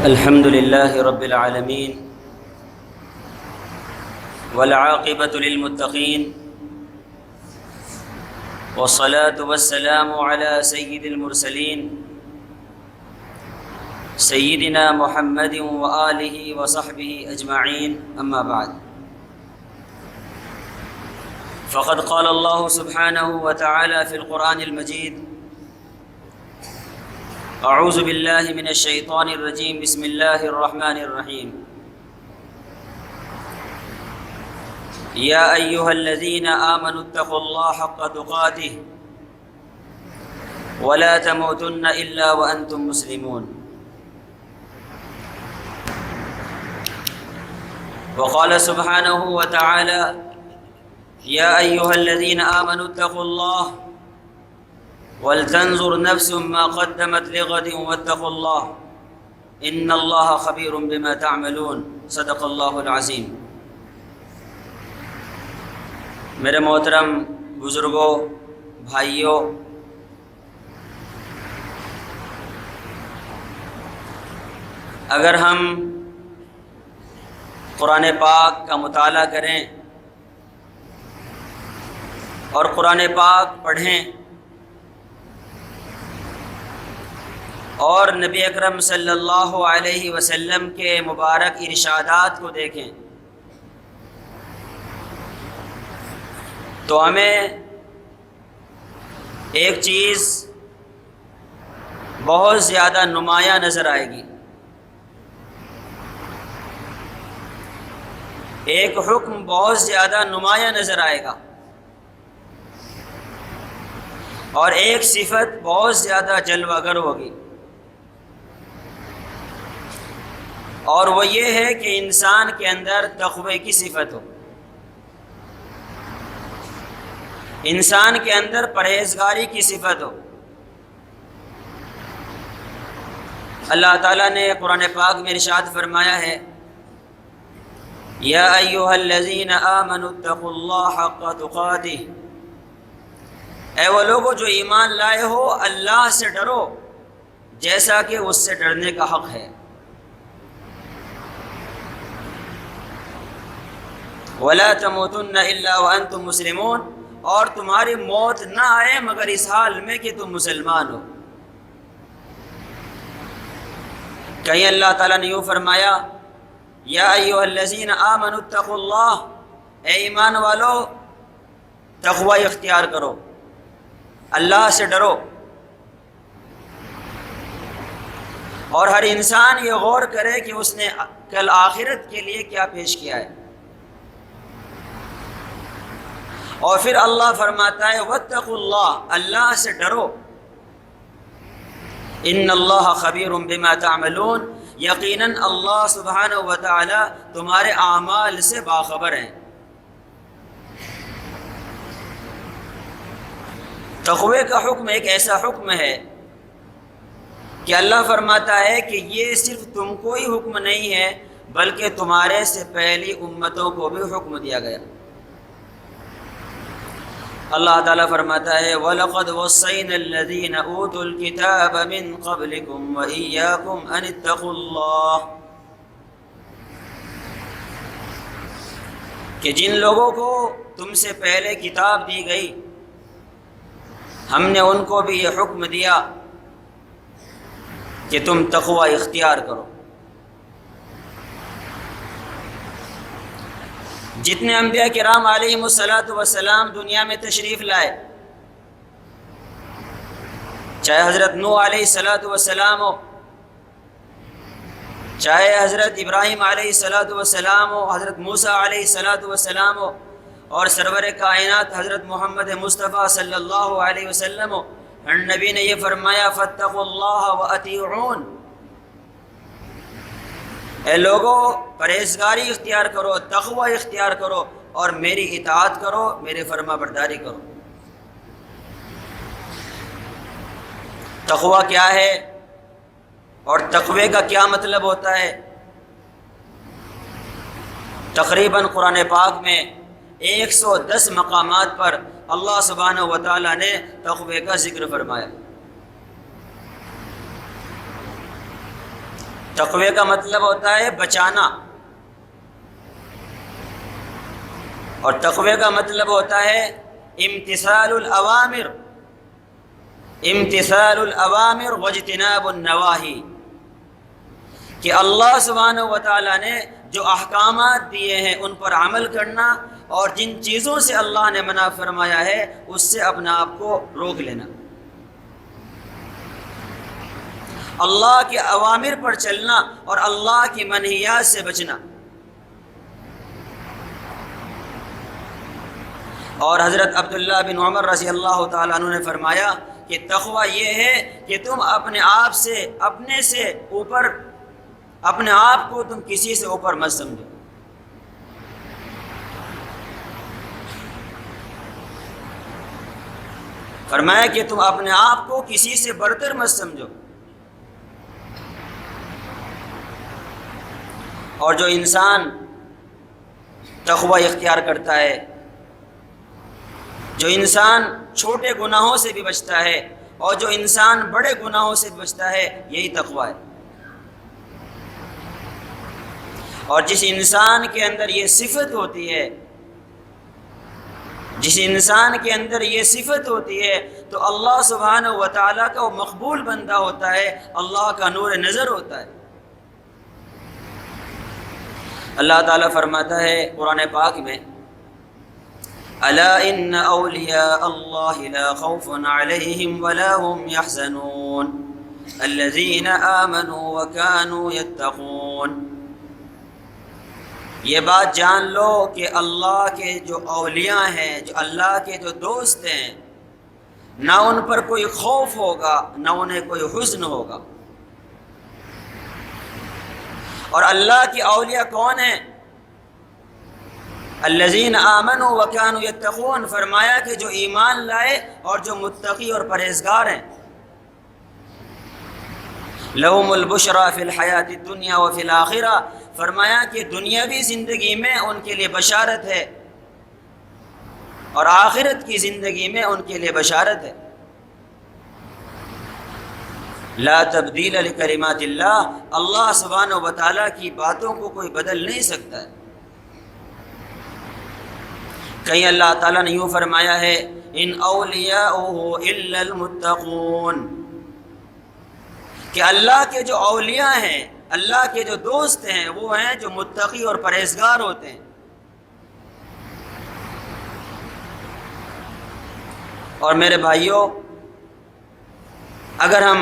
الحمد لله رب العالمين والعاقبة للمتقين والصلاة والسلام على سيد المرسلين سيدنا محمد وآله وصحبه أجمعين أما بعد فقد قال الله سبحانه وتعالى في القرآن المجيد أعوذ بالله من الشيطان الرجيم بسم الله الرحمن الرحيم يا أيها الذين آمنوا اتقوا الله حق تقاته ولا تموتن إلا وأنتم مسلمون وقال سبحانه وتعالى يا أيها الذين آمنوا اتقوا الله ولتنظر نفس ما قدمت لغد واتقوا الله ان اللہ خبیر بما تعملون صدق اللہ العظیم۔ میرے محترم بزرگوں، بھائیوں، اگر ہم قرآن پاک کا مطالعہ کریں اور قرآن پاک پڑھیں اور نبی اکرم صلی اللہ علیہ وسلم کے مبارک ارشادات کو دیکھیں تو ہمیں ایک چیز بہت زیادہ نمایاں نظر آئے گی، ایک حکم بہت زیادہ نمایاں نظر آئے گا اور ایک صفت بہت زیادہ جلوہ گر ہوگی، اور وہ یہ ہے کہ انسان کے اندر تقوی کی صفت ہو، انسان کے اندر پرہیزگاری کی صفت ہو۔ اللہ تعالیٰ نے قرآن پاک میں ارشاد فرمایا ہے یا ایھا الذین آمنوا اتقوا اللہ حق تقاتہ، اے وہ لوگو جو ایمان لائے ہو اللہ سے ڈرو جیسا کہ اس سے ڈرنے کا حق ہے۔ وَلَا تَمُوتُنَّ إِلَّا وَأَنْتُمْ مُسْلِمُونَ، اور تمہاری موت نہ آئے مگر اس حال میں کہ تم مسلمان ہو۔ کہیں اللہ تعالیٰ نے یوں فرمایا یا ایھا الذین آمنوا اتقوا اللہ، اے ایمان والو تقوی اختیار کرو، اللہ سے ڈرو۔ اور ہر انسان یہ غور کرے کہ اس نے کل آخرت کے لیے کیا پیش کیا ہے۔ اور پھر اللہ فرماتا ہے واتقوا اللہ، اللہ سے ڈرو، ان اللہ خبیر بما تعملون، یقیناً اللہ سبحانہ و تعالی تمہارے اعمال سے باخبر ہیں۔ تقوی کا حکم ایک ایسا حکم ہے کہ اللہ فرماتا ہے کہ یہ صرف تم کو ہی حکم نہیں ہے بلکہ تمہارے سے پہلی امتوں کو بھی حکم دیا گیا۔ اللہ تعالیٰ فرماتا ہے وَلَقَدْ وَصَّيْنَا الَّذِينَ أُوتُوا الْكِتَابَ مِنْ قَبْلِكُمْ وَإِيَّاكُمْ أَنِ اتَّقُوا اللَّهَ، کہ جن لوگوں کو تم سے پہلے کتاب دی گئی ہم نے ان کو بھی یہ حکم دیا کہ تم تقوی اختیار کرو۔ جتنے انبیاء کرام علیہم الصلاۃ والسلام دنیا میں تشریف لائے، چاہے حضرت نوح علیہ الصلاۃ والسلام ہو، چاہے حضرت ابراہیم علیہ الصلاۃ والسلام ہو، حضرت موسیٰ علیہ الصلاۃ والسلام ہو، اور سرور کائنات حضرت محمد مصطفیٰ صلی اللہ علیہ وسلم ہو، ہر نبی نے یہ فرمایا فاتقوا اللہ واطیعون، اے لوگو پرہیزگاری اختیار کرو، تقوی اختیار کرو اور میری اطاعت کرو، میرے فرما برداری کرو۔ تقوی کیا ہے اور تقوی کا کیا مطلب ہوتا ہے؟ تقریباً قرآن پاک میں 110 مقامات پر اللہ سبحانہ و تعالیٰ نے تقوی کا ذکر فرمایا۔ تقوی کا مطلب ہوتا ہے بچانا، اور تقوی کا مطلب ہوتا ہے امتثال الاوامر، امتثال الاوامر واجتناب النواہی، کہ اللہ سبحانہ و تعالیٰ نے جو احکامات دیے ہیں ان پر عمل کرنا، اور جن چیزوں سے اللہ نے منع فرمایا ہے اس سے اپنے آپ کو روک لینا، اللہ کے اوامر پر چلنا اور اللہ کی منہیات سے بچنا۔ اور حضرت عبداللہ بن عمر رضی اللہ تعالیٰ عنہ نے فرمایا کہ تقوی یہ ہے کہ تم اپنے آپ سے، اپنے سے اوپر، اپنے آپ کو تم کسی سے اوپر مت سمجھو، فرمایا کہ تم اپنے آپ کو کسی سے برتر مت سمجھو۔ اور جو انسان تقوی اختیار کرتا ہے، جو انسان چھوٹے گناہوں سے بھی بچتا ہے اور جو انسان بڑے گناہوں سے بھی بچتا ہے، یہی تقوی ہے۔ اور جس انسان کے اندر یہ صفت ہوتی ہے، جس انسان کے اندر یہ صفت ہوتی ہے تو اللہ سبحانہ و تعالیٰ کا وہ مقبول بندہ ہوتا ہے، اللہ کا نور نظر ہوتا ہے۔ اللہ تعالیٰ فرماتا ہے قرآن پاک میں، الا ان اولیاء اللہ لا خوف علیہم ولا هم يحزنون الذین آمنوا وكانوا يتقون۔ یہ بات جان لو کہ اللہ کے جو اولیاء ہیں، جو اللہ کے جو دوست ہیں، نہ ان پر کوئی خوف ہوگا، نہ انہیں کوئی حزن ہوگا۔ اور اللہ کے اولیاء کون ہیں؟ الذین آمنوا وکانوا یتقون، فرمایا کہ جو ایمان لائے اور جو متقی اور پرہیزگار ہیں۔ لہم البشریٰ فی الحیاۃ الدنیا وفی الآخرہ، فرمایا کہ دنیاوی زندگی میں ان کے لیے بشارت ہے اور آخرت کی زندگی میں ان کے لیے بشارت ہے۔ لا تبدیل لکلمات اللہ، اللہ سبحانہ و تعالیٰ کی باتوں کو کوئی بدل نہیں سکتا ہے۔ کہیں اللہ تعالیٰ نے یوں فرمایا ہے، ان اولیاؤہ الا المتقون، کہ اللہ کے جو اولیاء ہیں، اللہ کے جو دوست ہیں، وہ ہیں جو متقی اور پرہیزگار ہوتے ہیں۔ اور میرے بھائیوں، اگر ہم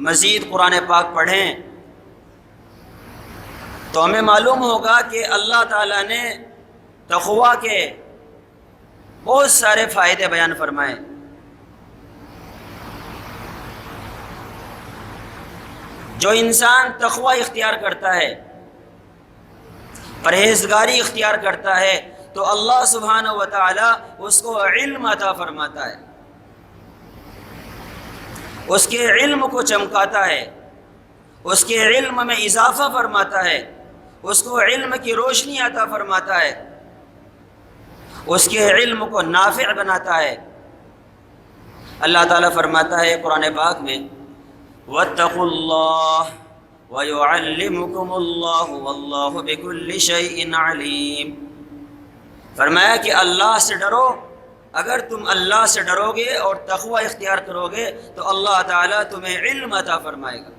مزید قرآن پاک پڑھیں تو ہمیں معلوم ہوگا کہ اللہ تعالیٰ نے تقوی کے بہت سارے فائدے بیان فرمائے۔ جو انسان تقوی اختیار کرتا ہے، پرہیزگاری اختیار کرتا ہے، تو اللہ سبحانہ و تعالی اس کو علم عطا فرماتا ہے، اس کے علم کو چمکاتا ہے، اس کے علم میں اضافہ فرماتا ہے، اس کو علم کی روشنی عطا فرماتا ہے، اس کے علم کو نافع بناتا ہے۔ اللہ تعالیٰ فرماتا ہے قرآن پاک میں، واتقوا اللہ ویعلمکم اللہ واللہ بکل شیء علیم، فرمایا کہ اللہ سے ڈرو، اگر تم اللہ سے ڈرو گے اور تقوی اختیار کرو گے تو اللہ تعالیٰ تمہیں علم عطا فرمائے گا۔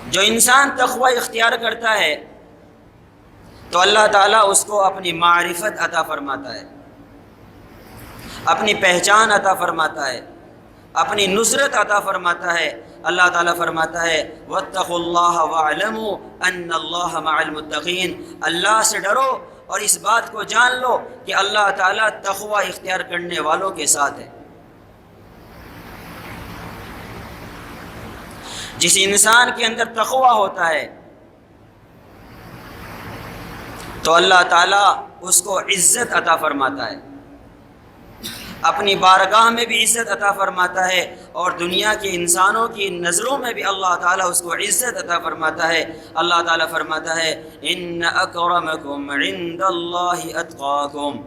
جو انسان تقوی اختیار کرتا ہے تو اللہ تعالیٰ اس کو اپنی معرفت عطا فرماتا ہے، اپنی پہچان عطا فرماتا ہے، اپنی نصرت عطا فرماتا ہے۔ اللہ تعالیٰ فرماتا ہے واتقوا اللہ واعلموا ان اللہ مع المتقین، اللہ سے ڈرو اور اس بات کو جان لو کہ اللہ تعالیٰ تقوی اختیار کرنے والوں کے ساتھ ہے۔ جس انسان کے اندر تقوی ہوتا ہے تو اللہ تعالیٰ اس کو عزت عطا فرماتا ہے، اپنی بارگاہ میں بھی عزت عطا فرماتا ہے، اور دنیا کے انسانوں کی نظروں میں بھی اللہ تعالیٰ اس کو عزت عطا فرماتا ہے۔ اللہ تعالیٰ فرماتا ہے ان اکرمکم عند اللہ اتقاکم،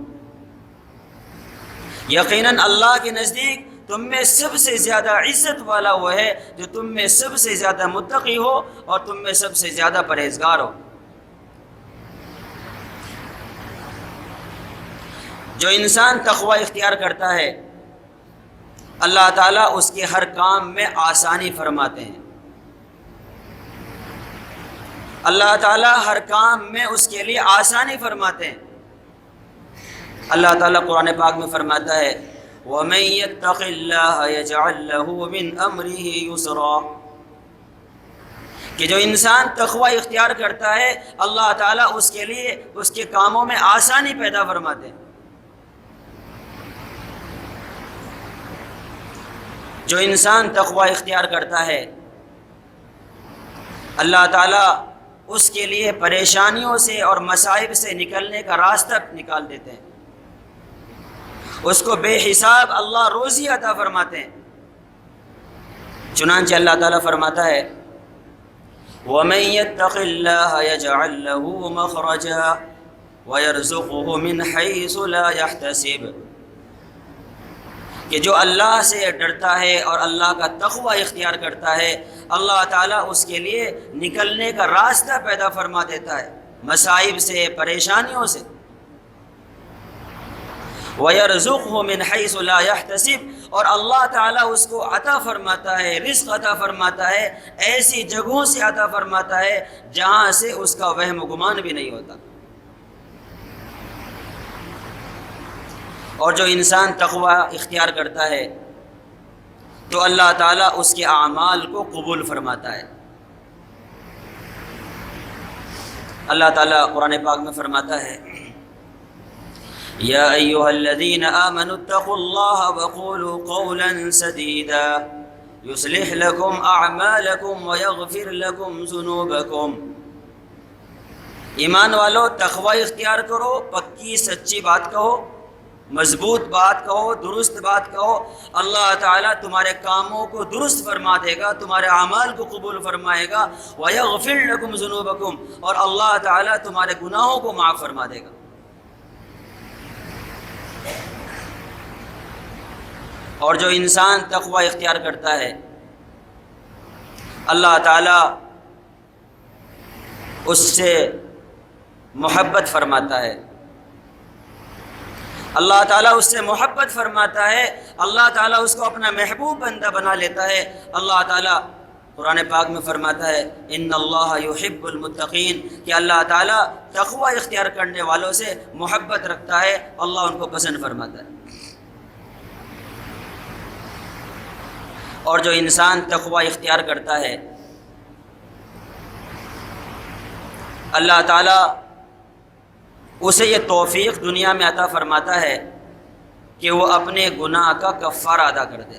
یقیناً اللہ کے نزدیک تم میں سب سے زیادہ عزت والا وہ ہے جو تم میں سب سے زیادہ متقی ہو اور تم میں سب سے زیادہ پرہیزگار ہو۔ جو انسان تقوی اختیار کرتا ہے اللہ تعالیٰ اس کے ہر کام میں آسانی فرماتے ہیں۔ اللہ تعالیٰ ہر کام میں اس کے لیے آسانی فرماتے ہیں۔ اللہ تعالیٰ قرآن پاک میں فرماتا ہے وَمَن يَتَّقِ اللَّهَ يَجْعَل لَّهُ مِنْ أَمْرِهِ يُسْرًا، کہ جو انسان تقوی اختیار کرتا ہے اللہ تعالیٰ اس کے لیے اس کے کاموں میں آسانی پیدا فرماتے ہیں۔ جو انسان تقوی اختیار کرتا ہے اللہ تعالیٰ اس کے لیے پریشانیوں سے اور مصائب سے نکلنے کا راستہ نکال دیتے ہیں، اس کو بے حساب اللہ روزی عطا فرماتے ہیں۔ چنانچہ اللہ تعالیٰ فرماتا ہے وَمَن يَتَّقِ اللَّهَ يَجْعَل لَّهُ مَخْرَجًا وَيَرْزُقْهُ مِنْ حَيْثُ لَا يَحْتَسِبُ، کہ جو اللہ سے ڈرتا ہے اور اللہ کا تقوی اختیار کرتا ہے اللہ تعالیٰ اس کے لیے نکلنے کا راستہ پیدا فرما دیتا ہے مصائب سے، پریشانیوں سے۔ وَيَرْزُقْهُ مِنْ حَيْثُ لَا يَحْتَسِبُ، اور اللہ تعالیٰ اس کو عطا فرماتا ہے، رزق عطا فرماتا ہے، ایسی جگہوں سے عطا فرماتا ہے جہاں سے اس کا وہم و گمان بھی نہیں ہوتا۔ اور جو انسان تقوی اختیار کرتا ہے تو اللہ تعالیٰ اس کے اعمال کو قبول فرماتا ہے۔ اللہ تعالیٰ قرآن پاک میں فرماتا ہے یا ایھا الذین آمنوا اتقوا اللہ وقولوا قولا سدیدا یصلح لکم اعمالکم ویغفر لکم ذنوبکم، ایمان والو تقوی اختیار کرو، پکی سچی بات کہو، مضبوط بات کہو، درست بات کہو، اللہ تعالیٰ تمہارے کاموں کو درست فرما دے گا، تمہارے اعمال کو قبول فرمائے گا، وَيَغْفِرْ لَكُمْ ذُنُوبَكُمْ، اور اللہ تعالیٰ تمہارے گناہوں کو معاف فرما دے گا۔ اور جو انسان تقوی اختیار کرتا ہے اللہ تعالیٰ اس سے محبت فرماتا ہے، اللہ تعالیٰ اس سے محبت فرماتا ہے، اللہ تعالیٰ اس کو اپنا محبوب بندہ بنا لیتا ہے۔ اللہ تعالیٰ قرآن پاک میں فرماتا ہے ان اللہ یحب المتقین، کہ اللہ تعالیٰ تقوی اختیار کرنے والوں سے محبت رکھتا ہے، اللہ ان کو پسند فرماتا ہے۔ اور جو انسان تقوی اختیار کرتا ہے اللہ تعالیٰ اسے یہ توفیق دنیا میں عطا فرماتا ہے کہ وہ اپنے گناہ کا کفارہ ادا کر دے۔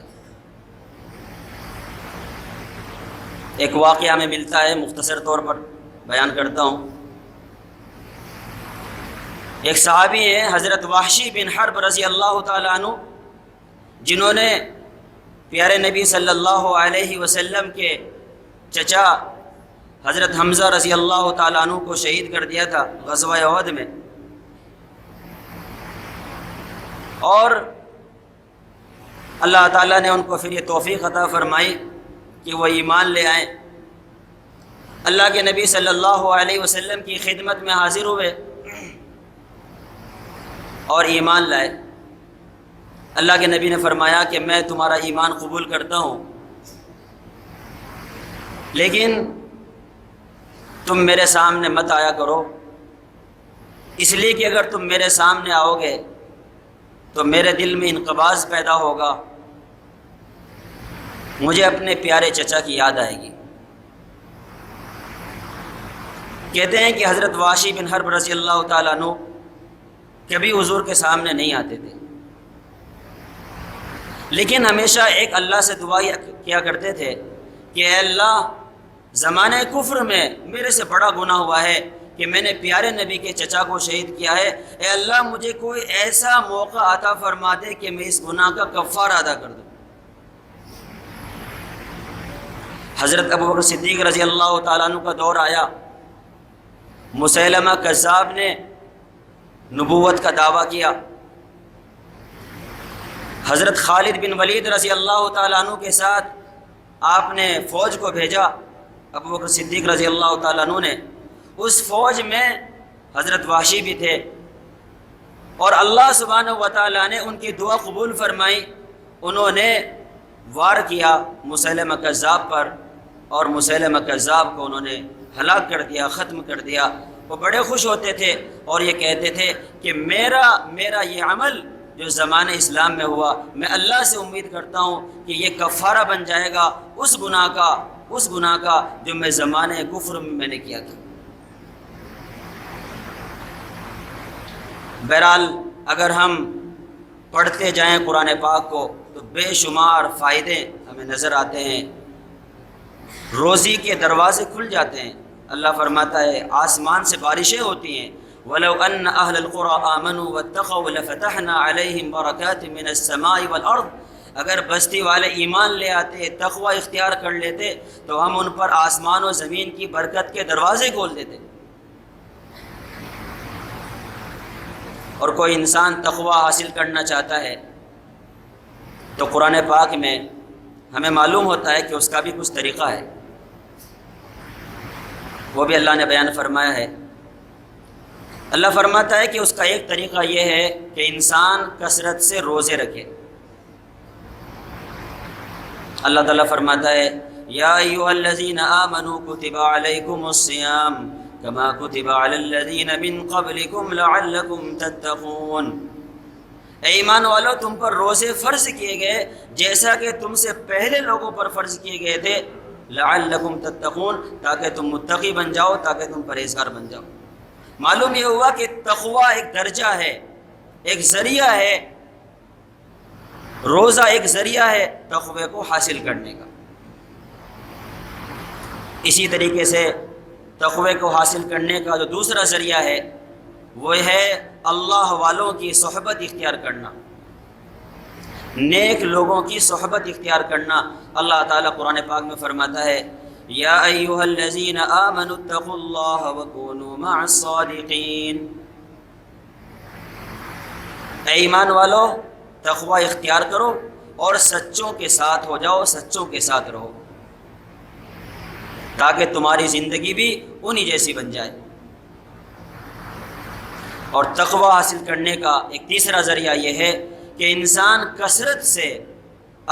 ایک واقعہ میں ملتا ہے، مختصر طور پر بیان کرتا ہوں۔ ایک صحابی ہیں حضرت وحشی بن حرب رضی اللہ تعالیٰ عنہ، جنہوں نے پیارے نبی صلی اللہ علیہ وسلم کے چچا حضرت حمزہ رضی اللہ تعالیٰ عنہ کو شہید کر دیا تھا غزوہ احد میں، اور اللہ تعالیٰ نے ان کو پھر یہ توفیق عطا فرمائی کہ وہ ایمان لے آئیں، اللہ کے نبی صلی اللہ علیہ وسلم کی خدمت میں حاضر ہوئے اور ایمان لائے۔ اللہ کے نبی نے فرمایا کہ میں تمہارا ایمان قبول کرتا ہوں، لیکن تم میرے سامنے مت آیا کرو، اس لیے کہ اگر تم میرے سامنے آؤ گے تو میرے دل میں انقباض پیدا ہوگا، مجھے اپنے پیارے چچا کی یاد آئے گی۔ کہتے ہیں کہ حضرت وحشی بن حرب رضی اللہ تعالیٰ عنہ کبھی حضور کے سامنے نہیں آتے تھے، لیکن ہمیشہ ایک اللہ سے دعا کیا کرتے تھے کہ اے اللہ، زمانہ کفر میں میرے سے بڑا گناہ ہوا ہے کہ میں نے پیارے نبی کے چچا کو شہید کیا ہے، اے اللہ مجھے کوئی ایسا موقع عطا فرما دے کہ میں اس گناہ کا کفارہ ادا کر دوں۔ حضرت ابوبکر صدیق رضی اللہ تعالیٰ عنہ کا دور آیا، مسیلمہ کذاب نے نبوت کا دعویٰ کیا، حضرت خالد بن ولید رضی اللہ تعالیٰ عنہ کے ساتھ آپ نے فوج کو بھیجا، ابو بکر صدیق رضی اللہ تعالیٰ عنہ نے۔ اس فوج میں حضرت وحشی بھی تھے، اور اللہ سبحانہ و تعالیٰ نے ان کی دعا قبول فرمائی۔ انہوں نے وار کیا مسیلمہ کذاب پر، اور مسیلمہ کذاب کو انہوں نے ہلاک کر دیا، ختم کر دیا۔ وہ بڑے خوش ہوتے تھے اور یہ کہتے تھے کہ میرا یہ عمل جو زمانہ اسلام میں ہوا، میں اللہ سے امید کرتا ہوں کہ یہ کفارہ بن جائے گا اس گناہ کا جو میں زمانہ کفر میں نے کیا تھا۔ بہرحال اگر ہم پڑھتے جائیں قرآن پاک کو تو بے شمار فائدے ہمیں نظر آتے ہیں، روزی کے دروازے کھل جاتے ہیں۔ اللہ فرماتا ہے آسمان سے بارشیں ہوتی ہیں، وَلَوْ أَنَّ أَهْلَ الْقُرَىٰ آمَنُوا وَاتَّقَوْا لَفَتَحْنَا عَلَيْهِمْ بَرَكَاتٍ مِّنَ السَّمَاءِ وَالْأَرْضِ۔ اگر بستی والے ایمان لے آتے، تقوی اختیار کر لیتے، تو ہم ان پر آسمان و زمین کی برکت کے دروازے کھول دیتے۔ اور کوئی انسان تقوی حاصل کرنا چاہتا ہے تو قرآن پاک میں ہمیں معلوم ہوتا ہے کہ اس کا بھی کچھ طریقہ ہے، وہ بھی اللہ نے بیان فرمایا ہے۔ اللہ فرماتا ہے کہ اس کا ایک طریقہ یہ ہے کہ انسان کثرت سے روزے رکھے۔ اللہ تعالیٰ فرماتا ہے یا ایھا الذین آمنوا کتب علیکم الصیام کما کتب علی الذین من قبلکم لعلکم تتقون۔ اے ایمان والو، تم پر روزے فرض کیے گئے جیسا کہ تم سے پہلے لوگوں پر فرض کیے گئے تھے، لعلکم تتقون، تاکہ تم متقی بن جاؤ، تاکہ تم پرہیزگار بن جاؤ۔ معلوم یہ ہوا کہ تقوی ایک درجہ ہے، ایک ذریعہ ہے، روزہ ایک ذریعہ ہے تقوی کو حاصل کرنے کا۔ اسی طریقے سے تقوی کو حاصل کرنے کا جو دوسرا ذریعہ ہے وہ ہے اللہ والوں کی صحبت اختیار کرنا، نیک لوگوں کی صحبت اختیار کرنا۔ اللہ تعالیٰ قرآن پاک میں فرماتا ہے یا ایھا الذین آمنوا اتقوا اللہ وکونوا مع الصادقین۔ اے ایمان والو، تقوی اختیار کرو اور سچوں کے ساتھ ہو جاؤ، سچوں کے ساتھ رہو، تاکہ تمہاری زندگی بھی انہی جیسی بن جائے۔ اور تقوی حاصل کرنے کا ایک تیسرا ذریعہ یہ ہے کہ انسان کثرت سے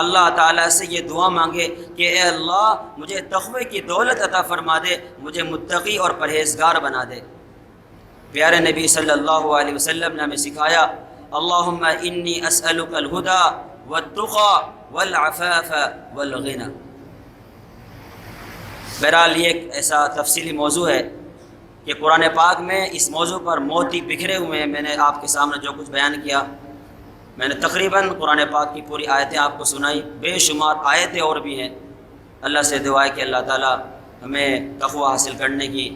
اللہ تعالیٰ سے یہ دعا مانگے کہ اے اللہ مجھے تقوی کی دولت عطا فرما دے، مجھے متقی اور پرہیزگار بنا دے۔ پیارے نبی صلی اللہ علیہ وسلم نے ہمیں سکھایا اللہم انی اسألک الہدی والتقی والعفاف والغنی۔ بہرحال یہ ایک ایسا تفصیلی موضوع ہے کہ قرآن پاک میں اس موضوع پر موتی بکھرے ہوئے ہیں۔ میں نے آپ کے سامنے جو کچھ بیان کیا، میں نے تقریباً قرآن پاک کی پوری آیتیں آپ کو سنائی، بے شمار آیتیں اور بھی ہیں۔ اللہ سے دعا ہے کہ اللہ تعالیٰ ہمیں تقوی حاصل کرنے کی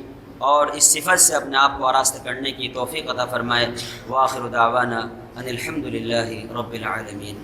اور اس صفت سے اپنے آپ کو آراستہ کرنے کی توفیق عطا فرمائے۔ وآخر دعوانا ان الحمد للہ رب العالمین۔